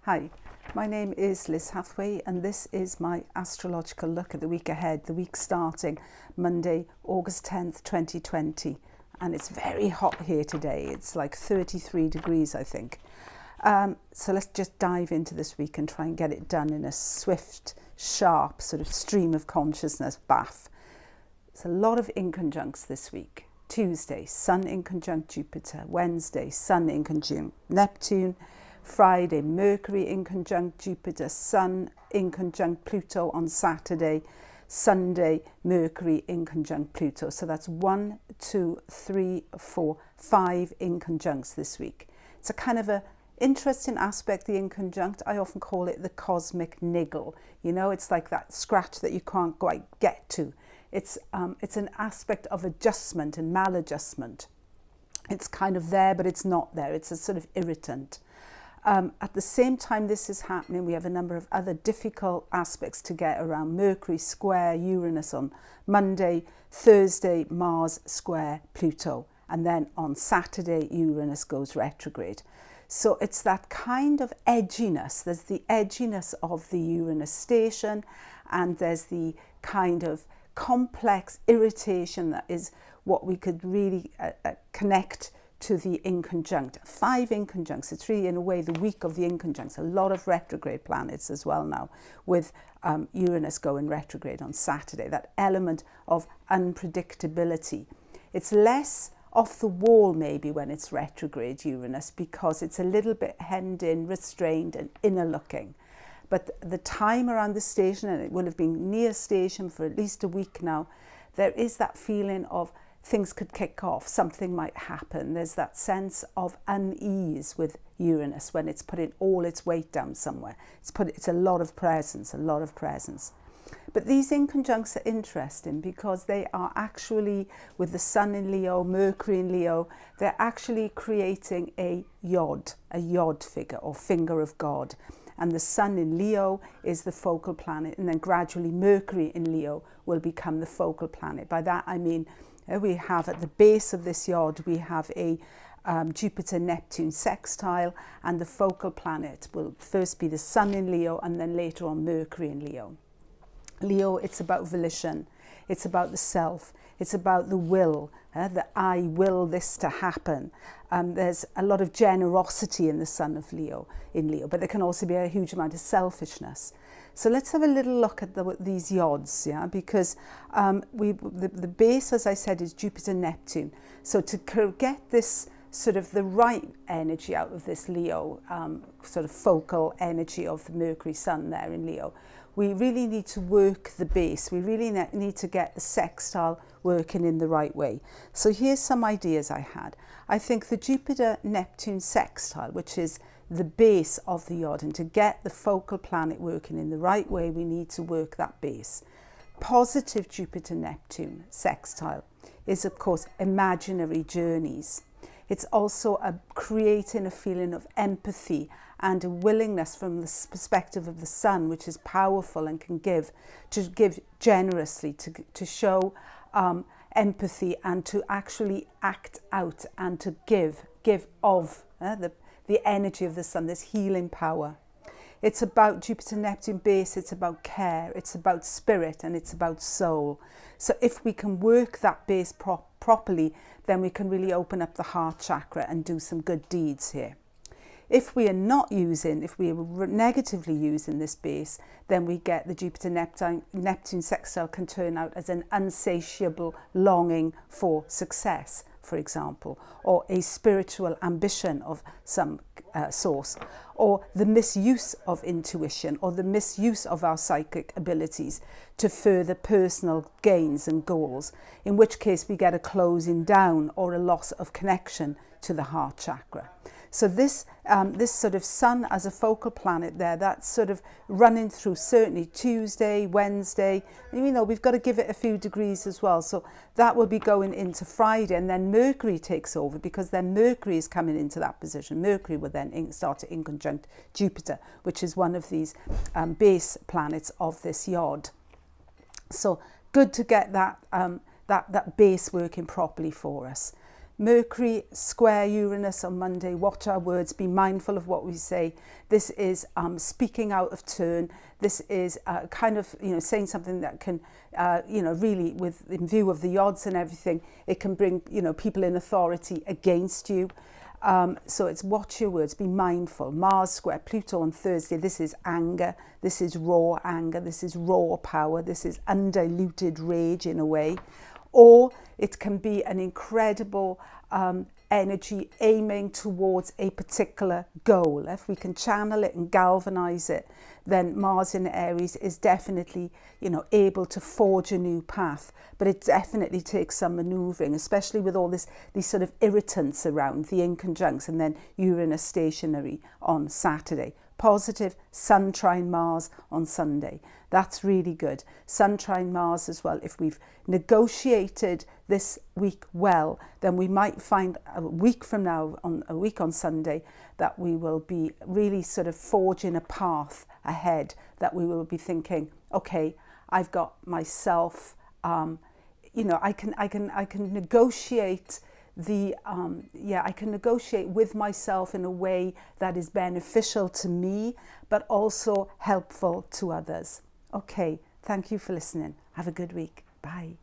Hi, my name is Liz Hathway and this is my astrological look at the week ahead, the week starting Monday, August 10th, 2020. And it's very hot here today. It's like 33 degrees, I think. So let's just dive into this week and try and get it done in a swift, sharp sort of stream of consciousness bath. It's a lot of inconjuncts this week. Tuesday, Sun inconjunct Jupiter. Wednesday, Sun inconjunct Neptune. Friday, Mercury inconjunct Jupiter, Sun inconjunct Pluto on Saturday, Sunday, Mercury inconjunct Pluto. So that's 1, 2, 3, 4, 5 inconjuncts this week. It's a kind of a interesting aspect, the inconjunct. I often call it the cosmic niggle. You know, it's like that scratch that you can't quite get to. It's an aspect of adjustment and maladjustment. It's kind of there, but it's not there. It's a sort of irritant. At the same time this is happening, we have a number of other difficult aspects to get around. Mercury square Uranus on Monday, Thursday Mars square Pluto, and then on Saturday Uranus goes retrograde. So it's that kind of edginess. There's the edginess of the Uranus station, and there's the kind of complex irritation that is what we could really connect to the inconjunct. 5 inconjuncts. It's really, in a way, the week of the inconjuncts. A lot of retrograde planets as well now, with Uranus going retrograde on Saturday. That element of unpredictability. It's less off the wall maybe when it's retrograde Uranus, because it's a little bit hemmed in, restrained and inner looking. But the time around the station, and it will have been near station for at least a week now, there is that feeling of things could kick off, something might happen. There's that sense of unease with Uranus when it's putting all its weight down somewhere. It's a lot of presence, But these inconjuncts are interesting because they are actually, with the Sun in Leo, Mercury in Leo, they're actually creating a yod figure, or finger of God. And the Sun in Leo is the focal planet, and then gradually Mercury in Leo will become the focal planet. By that I mean, we have at the base of this yod, we have a Jupiter-Neptune sextile, and the focal planet will first be the Sun in Leo and then later on Mercury in Leo. Leo, it's about volition, it's about the self, it's about the will, that I will this to happen. There's a lot of generosity in the Sun of Leo, but there can also be a huge amount of selfishness. So let's have a little look at these yods, because the base, as I said, is Jupiter-Neptune. So to get this sort of the right energy out of this Leo, sort of focal energy of the Mercury Sun there in Leo, we really need to work the base. We really need to get the sextile working in the right way. So here's some ideas I had. I think the Jupiter-Neptune sextile, which is the base of the yod, and to get the focal planet working in the right way, we need to work that base. Positive Jupiter-Neptune sextile is, of course, imaginary journeys. It's also creating a feeling of empathy and a willingness from the perspective of the Sun, which is powerful and can give generously, to show empathy and to actually act out and to give of the energy of the Sun, this healing power. It's about Jupiter-Neptune base, it's about care, it's about spirit, and it's about soul. So if we can work that base properly, then we can really open up the heart chakra and do some good deeds here. If we are negatively using this base, then we get the Jupiter-Neptune sextile can turn out as an insatiable longing for success, for example, or a spiritual ambition of some source, or the misuse of intuition, or the misuse of our psychic abilities to further personal gains and goals, in which case we get a closing down or a loss of connection to the heart chakra. So this sort of Sun as a focal planet there, that's sort of running through certainly Tuesday, Wednesday. We've got to give it a few degrees as well. So that will be going into Friday, and then Mercury takes over, because then Mercury is coming into that position. Mercury will then start to inconjunct Jupiter, which is one of these base planets of this yod. So good to get that base working properly for us. Mercury square Uranus on Monday. Watch our words, be mindful of what we say. This is speaking out of turn. This is kind of, saying something that can, really in view of the odds and everything, it can bring, people in authority against you. So it's watch your words, be mindful. Mars square Pluto on Thursday. This is anger. This is raw anger. This is raw power. This is undiluted rage in a way. Or it can be an incredible energy aiming towards a particular goal. If we can channel it and galvanize it, then Mars in Aries is definitely, able to forge a new path. But it definitely takes some maneuvering, especially with all these sort of irritants around, the inconjuncts, and then Uranus stationary on Saturday. Positive Sun trine Mars on Sunday. That's really good. Sun trine Mars as well. If we've negotiated this week well, then we might find a week on Sunday, that we will be really sort of forging a path ahead, that we will be thinking, okay, I've got myself, I can negotiate I can negotiate with myself in a way that is beneficial to me, but also helpful to others. Okay, thank you for listening. Have a good week. Bye.